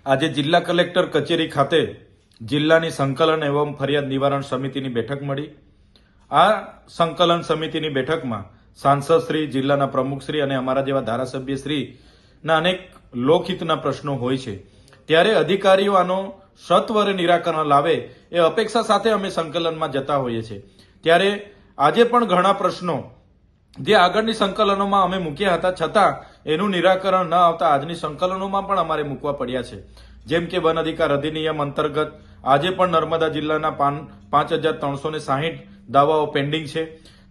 આજે જિલ્લા કલેક્ટર કચેરી ખાતે જિલ્લાની સંકલન એવં ફરિયાદ નિવારણ સમિતિની બેઠક મળી। આ સંકલન સમિતિની બેઠકમાં સાંસદશ્રી, જિલ્લાના પ્રમુખશ્રી અને અમારા જેવા ધારાસભ્યશ્રીના અનેક લોકહિતના પ્રશ્નો હોય છે, ત્યારે અધિકારીઓ આનો સત્વરે નિરાકરણ લાવે એ અપેક્ષા સાથે અમે સંકલનમાં જતા હોઈએ છીએ। ત્યારે આજે પણ ઘણા પ્રશ્નો જે આગળની સંકલનોમાં અમે મૂક્યા હતા છતાં એનું નિરાકરણ ન આવતા આજની સંકલનોમાં પણ અમારે મૂકવા પડ્યા છે। જેમ કે વન અધિકાર અધિનિયમ અંતર્ગત આજે પણ નર્મદા જિલ્લાના 5360 દાવાઓ પેન્ડિંગ છે।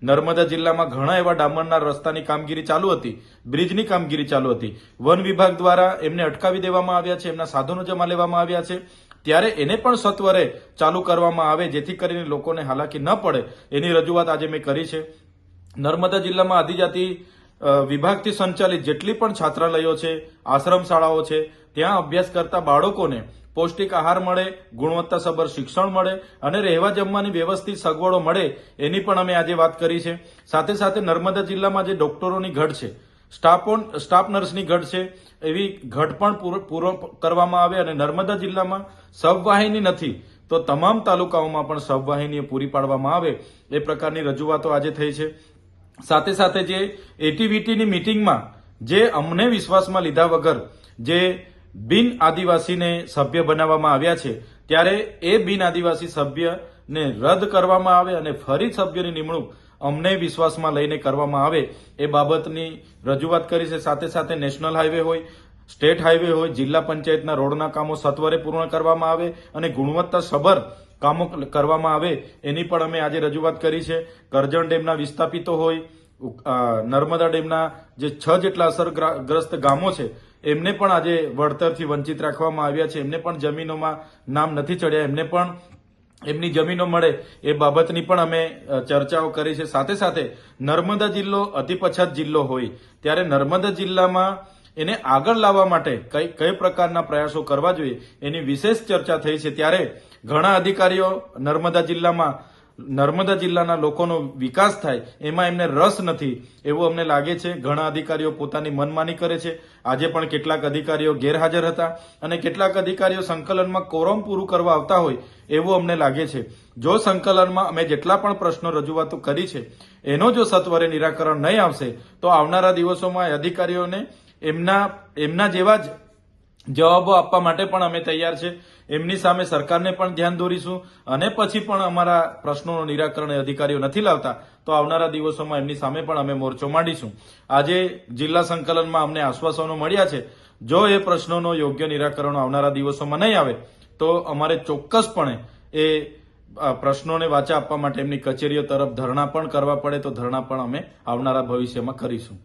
નર્મદા જિલ્લામાં ઘણા એવા ડામરના રસ્તાની કામગીરી ચાલુ હતી, બ્રિજની કામગીરી ચાલુ હતી, વન વિભાગ દ્વારા એમને અટકાવી દેવામાં આવ્યા છે, એમના સાધનો જમા લેવામાં આવ્યા છે, ત્યારે એને પણ સત્વરે ચાલુ કરવામાં આવે જેથી કરીને લોકોને હાલાકી ન પડે એની રજૂઆત આજે મેં કરી છે। નર્મદા જિલ્લામાં આદિજાતિ વિભાગથી સંચાલિત જેટલી પણ છાત્રાલયો છે, આશ્રમ શાળાઓ છે, ત્યાં અભ્યાસ કરતા બાળકોને પૌષ્ટિક આહાર મળે, ગુણવત્તાસભર શિક્ષણ મળે અને રહેવા જમવાની વ્યવસ્થિત સગવડો મળે એની પણ અમે આજે વાત કરી છે। સાથે સાથે નર્મદા જિલ્લામાં જે ડોક્ટરોની ઘટ છે, સ્ટાફ નર્સની ઘટ છે, એવી ઘટ પણ પૂરો કરવામાં આવે અને નર્મદા જિલ્લામાં સબવાહિની નથી તો તમામ તાલુકાઓમાં પણ સબવાહિનીઓ પૂરી પાડવામાં આવે એ પ્રકારની રજૂઆતો આજે થઈ છે। સાથે સાથે જે એટીવીટીની મિટિંગમાં જે અમને વિશ્વાસમાં લીધા વગર જે બિન આદિવાસીને સભ્ય બનાવવામાં આવ્યા છે, ત્યારે એ બિન આદિવાસી સભ્યને રદ કરવામાં આવે અને ફરી સભ્યની નિમણૂક અમને વિશ્વાસમાં લઈને કરવામાં આવે એ બાબતની રજૂઆત કરી છે। સાથે સાથે નેશનલ હાઈવે હોય, સ્ટેટ હાઈવે હોય, જિલ્લા પંચાયતના રોડના કામો સત્વરે પૂર્ણ કરવામાં આવે અને ગુણવત્તાસભર કામો કરવામાં આવે એની પણ અમે આજે રજૂઆત કરી છે। કરજણ ડેમના વિસ્થાપિતો હોય, નર્મદા ડેમના જે 6 જેટલા અસરગ્રસ્ત ગામો છે એમને પણ આજે વળતરથી વંચિત રાખવામાં આવ્યા છે, એમને પણ જમીનોમાં નામ નથી ચડ્યા, એમને પણ એમની જમીનો મળે એ બાબતની પણ અમે ચર્ચાઓ કરી છે। સાથે સાથે નર્મદા જિલ્લો અતિ પછાત જિલ્લો હોય ત્યારે નર્મદા જિલ્લામાં એને આગળ લાવવા માટે કઈ પ્રકારના પ્રયાસો કરવા જોઈએ એની વિશેષ ચર્ચા થઈ છે। ત્યારે ઘણા અધિકારીઓ નર્મદા જિલ્લાના લોકોનો વિકાસ થાય એમાં એમને રસ નથી એવું અમને લાગે છે। ઘણા અધિકારીઓ પોતાની મનમાની કરે છે। આજે પણ કેટલાક અધિકારીઓ ગેરહાજર હતા અને કેટલાક અધિકારીઓ સંકલનમાં કોરમ પૂરું કરવા આવતા હોય એવું અમને લાગે છે। જો સંકલનમાં અમે જેટલા પણ પ્રશ્નો રજૂઆતો કરી છે એનો જો સત્વરે નિરાકરણ નહીં આવશે તો આવનારા દિવસોમાં અધિકારીઓને એમના જેવા જ જવાબો આપવા માટે પણ અમે તૈયાર છે। એમની સામે સરકારને પણ ધ્યાન દોરીશું અને પછી પણ અમારા પ્રશ્નોનું નિરાકરણ અધિકારીઓ નથી લાવતા તો આવનારા દિવસોમાં એમની સામે પણ અમે મોરચો માંડીશું। આજે જિલ્લા સંકલનમાં અમને આશ્વાસનો મળ્યા છે, જો એ પ્રશ્નોનો યોગ્ય નિરાકરણ આવનારા દિવસોમાં નહીં આવે તો અમારે ચોક્કસપણે એ પ્રશ્નોને વાચા આપવા માટે એમની કચેરીઓ તરફ ધરણા પણ કરવા પડે તો ધરણા પણ અમે આવનારા ભવિષ્યમાં કરીશું।